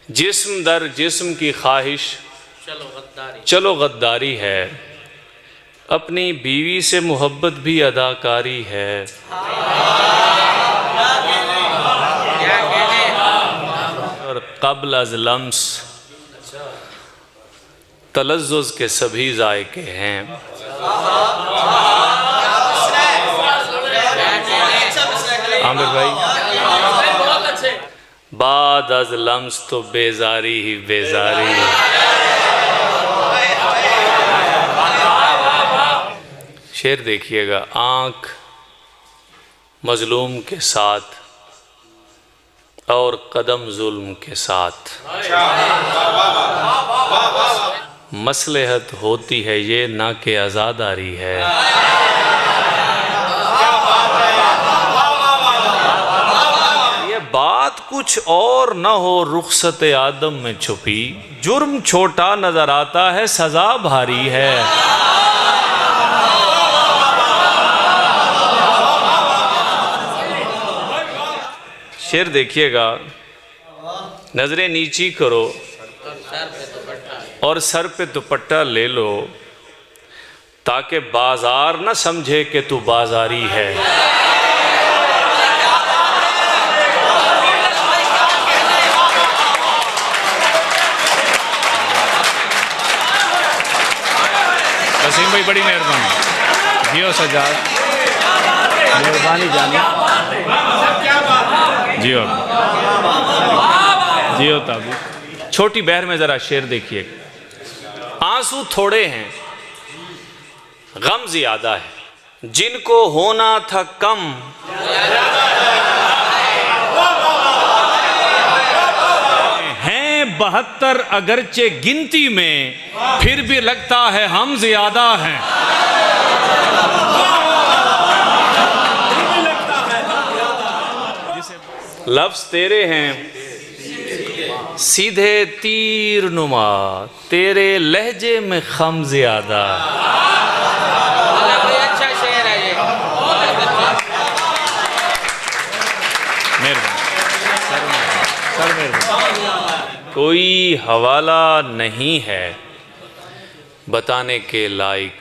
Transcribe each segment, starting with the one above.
जिस्म दर जिस्म की ख्वाहिश चलो गद्दारी है, अपनी बीवी से मोहब्बत भी अदाकारी है। और क़ब्ल अज़ लम्स तलज़्ज़ुज़ के सभी ज़ायके हैं। आमिर भाई, बाद अज़ लम्स तो बेजारी ही बेजारी है। शेर देखिएगा, आँख मजलूम के साथ और कदम जुल्म के साथ, मसलहत होती है ये ना कि आज़ादारी है। ये बात कुछ और न हो रुखसत आदम में छुपी, जुर्म छोटा नजर आता है सजा भारी है। शेर देखिएगा, नजरें नीची करो और सर पे दुपट्टा ले लो, ताकि बाजार न समझे कि तू बाजारी है। वसीम भाई बड़ी मेहरबानी, जियो सजाद, मेहरबानी जानी, जियो जियो ताबू। छोटी बहर में ज़रा शेर देखिए, आंसू थोड़े हैं गम ज़्यादा है, जिनको होना था कम हैं 72 अगरचे गिनती में, फिर भी लगता है हम ज़्यादा हैं। लफ्ज़ तेरे हैं सीधे तीर नुमा, तेरे लहजे में खम ज़्यादा। अच्छा शेर है ये। कोई हवाला नहीं है बताने के लायक,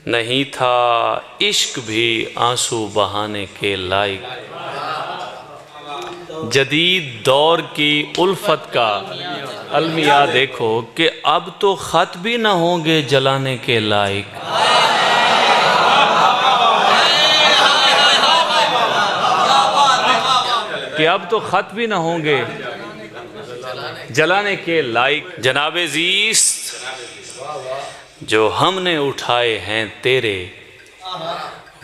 नहीं था इश्क भी आंसू बहाने के लायक। जदीद दौर की उल्फत का अलमिया देखो कि अब तो ख़त भी न होंगे जलाने के लायक। कि अब तो ख़त भी न होंगे जलाने के लायक। जनाबे ज़ीस्त जो हमने उठाए हैं तेरे,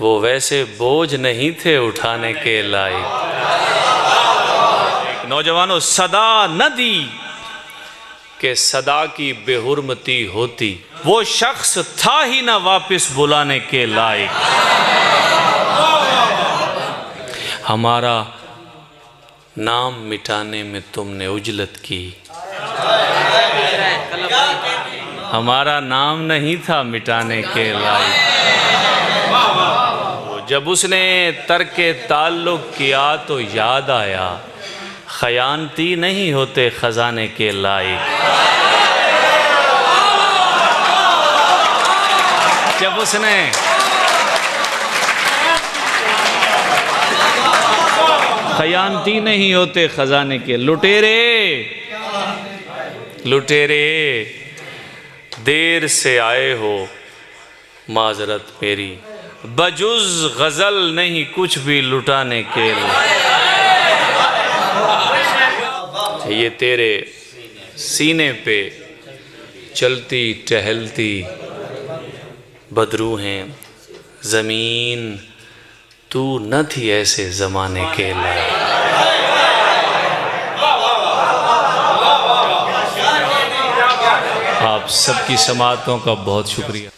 वो वैसे बोझ नहीं थे उठाने के लायक। नौजवानों, सदा न दी कि सदा की बेहुरमती होती, वो शख्स था ही ना वापस बुलाने के लायक। हमारा नाम मिटाने में तुमने उजलत की, हमारा नाम नहीं था मिटाने के लायक। जब उसने तर्के ताल्लुक किया तो याद आया, खयानती नहीं होते खजाने के लायक। जब उसने खयानती नहीं होते खजाने के, लुटेरे लुटेरे देर से आए हो माजरत मेरी, बजुज गजल नहीं कुछ भी लुटाने के लिए। ये तेरे सीने पे चलती टहलती बदरू हैं ज़मीन, तू न थी ऐसे ज़माने के लिए। आप सबकी समातों का बहुत शुक्रिया।